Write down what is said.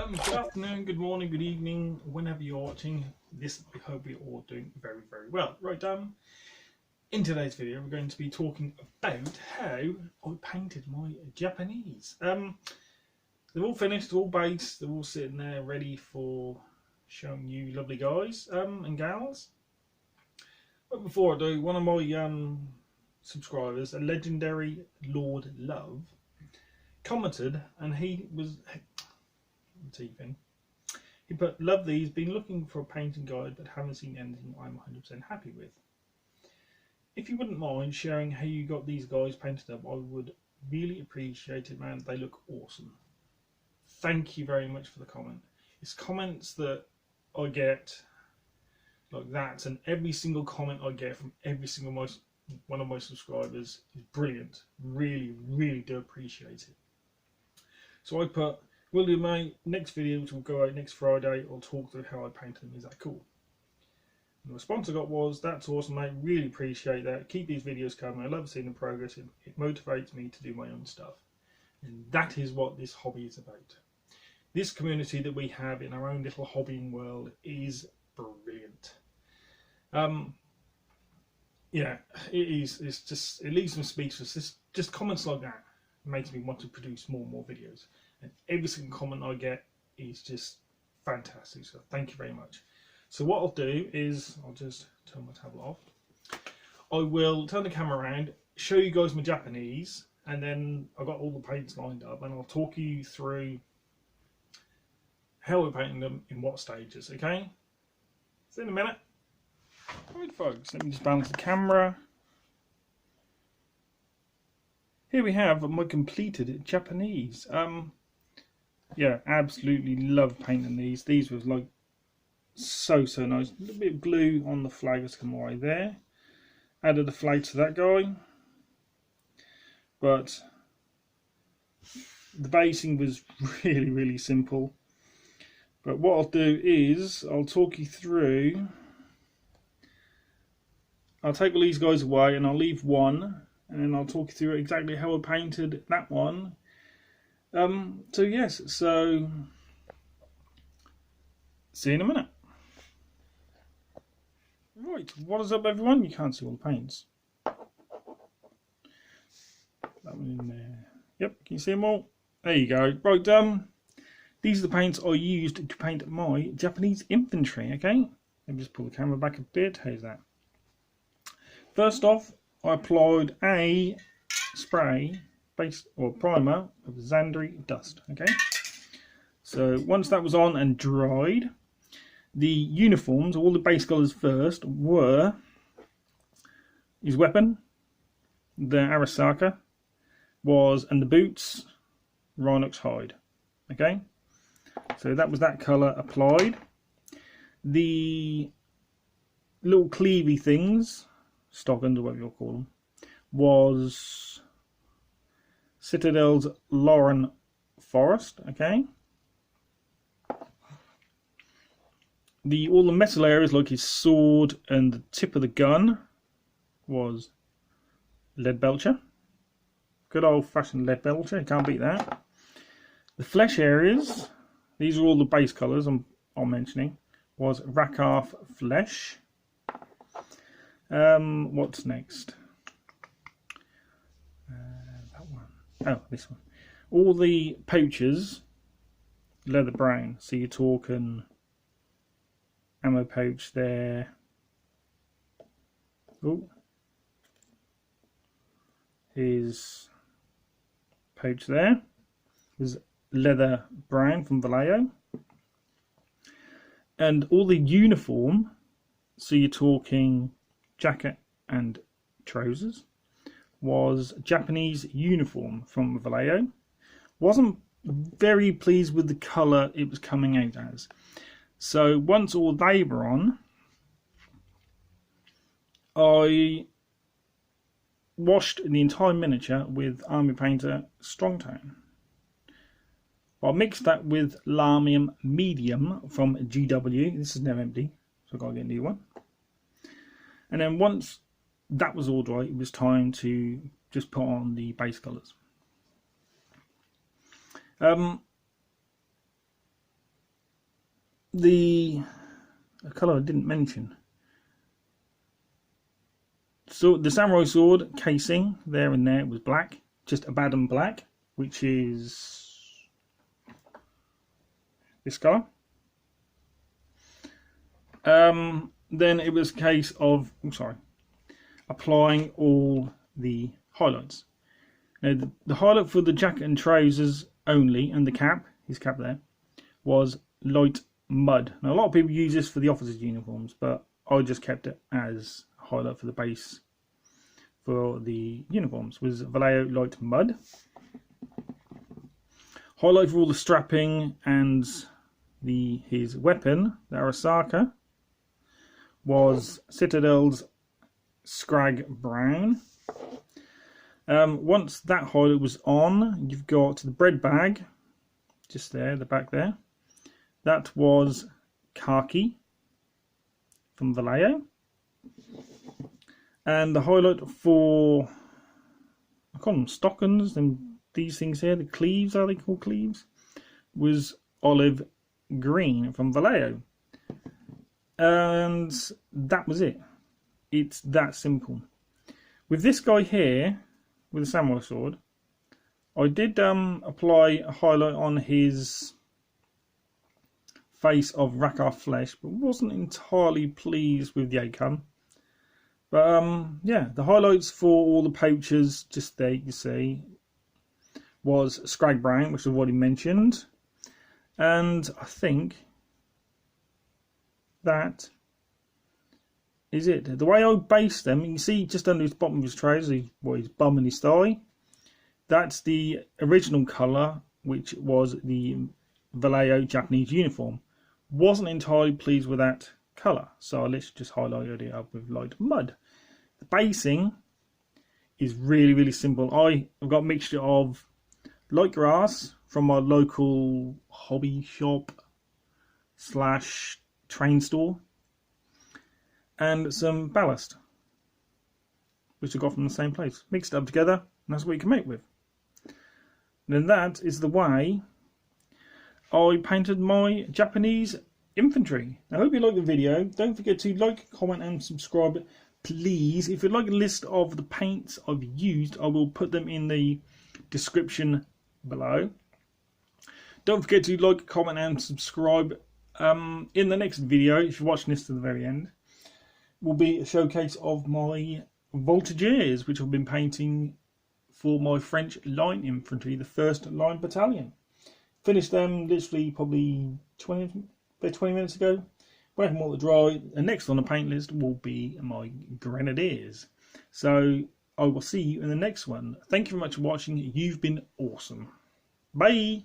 Good afternoon, good morning, good evening, whenever you're watching this. I hope you're all doing very, very well. Right, in today's video, we're going to be talking about how I painted my Japanese. They're all finished, they're all based, they're all sitting there ready for showing you lovely guys and gals. But before I do, one of my subscribers, a legendary Lord Love, commented, and he was teething. He put, "Love these, been looking for a painting guide but haven't seen anything I'm 100% happy with. If you wouldn't mind sharing how you got these guys painted up, I would really appreciate it, man. They look awesome." Thank you very much for the comment. It's comments that I get like that, and every single comment I get from every single one of my subscribers is brilliant. Really, really do appreciate it. So I put, "Will do, mate. Next video, which will go out next Friday, I'll talk through how I painted them. Is that cool?" And the response I got was, "That's awesome, mate. Really appreciate that. Keep these videos coming. I love seeing the progress. It motivates me to do my own stuff." And that is what this hobby is about. This community that we have in our own little hobbying world is brilliant. Yeah, it is. It's just, it leaves me speechless. Just comments like that makes me want to produce more and more videos. And every single comment I get is just fantastic. So thank you very much. So what I'll do is, I'll just turn my tablet off. I will turn the camera around, show you guys my Japanese, and then I've got all the paints lined up, and I'll talk you through how we're painting them in what stages, okay? See you in a minute. Right, folks, let me just balance the camera. Here we have my completed Japanese. Yeah, absolutely love painting these. These was like so nice. A little bit of glue on the flag has come away there. Added the flag to that guy. But the basing was really simple. But what I'll do is I'll talk you through. I'll take all these guys away and I'll leave one, and then I'll talk you through exactly how I painted that one. So yes, so see you in a minute. Right, what is up, everyone? You can't see all the paints. That one in there. Yep, can you see them all? There you go. Right, these are the paints I used to paint my Japanese infantry, okay? Let me just pull the camera back a bit. How's that? First off, I applied a spray base or primer of Zandri dust, okay? So once that was on and dried, the uniforms, all the base colours first, were his weapon, the Arasaka, and the boots, Rhinox hide, okay? So that was that colour applied. The little cleavy things, stockings or whatever you'll call them, was Citadel's Loren forest, okay? All the metal areas like his sword and the tip of the gun was leadbelcher. Good old fashioned leadbelcher, you can't beat that. The flesh areas, these are all the base colours I'm mentioning, was rakarth flesh. What's next? That one. Oh, this one. All the pouches, leather brown. So you're talking ammo pouch there. Oh, his pouch there is leather brown from Vallejo. And all the uniform, so you're talking jacket and trousers, was Japanese uniform from Vallejo. Wasn't very pleased with the colour it was coming out as. So once all they were on, I washed the entire miniature with Army Painter Strong Tone. I mixed that with Lamium Medium from GW. This is now empty, so I've got to get a new one. And then once that was all dry, it was time to just put on the base colours. the colour I didn't mention. So the samurai sword casing there and there was black, just abbadon black, which is this colour. Then it was a case of, applying all the highlights. Now the highlight for the jacket and trousers only, and the cap, his cap there, was light mud. Now a lot of people use this for the officers' uniforms, but I just kept it as a highlight for the base for the uniforms. Was Vallejo light mud. Highlight for all the strapping and his weapon, the Arasaka, was Citadel's skragg brown. Once that highlight was on, you've got the bread bag, just there, the back there. That was khaki from Vallejo. And the highlight for, I call them stockings, and these things here, the cleaves, are they called cleaves? Was olive green from Vallejo. And that was it. It's that simple. With this guy here, with the samurai sword, I did apply a highlight on his face of rakarth flesh, but wasn't entirely pleased with the outcome. But yeah, the highlights for all the pouches, just there you see, was skragg brown, which I've already mentioned. And I think that is it. The way I based them, you can see just under his bottom of his trousers, his bum and his thigh. That's the original colour, which was the Vallejo Japanese uniform. Wasn't entirely pleased with that colour, so I literally just highlighted it up with light mud. The basing is really, really simple. I've got a mixture of light grass from my local hobby shop / train store, and some ballast, which I got from the same place. Mixed it up together, and that's what you can make with. And then that is the way I painted my Japanese infantry. I hope you liked the video. Don't forget to like, comment and subscribe, please. If you'd like a list of the paints I've used, I will put them in the description below. Don't forget to like, comment and subscribe. In the next video, if you're watching this to the very end, will be a showcase of my voltigeurs, which I've been painting for my French line infantry, the 1st Line Battalion. Finished them literally probably 20 minutes ago. Waiting for them all to dry. And next on the paint list will be my grenadiers. So I will see you in the next one. Thank you very much for watching. You've been awesome. Bye.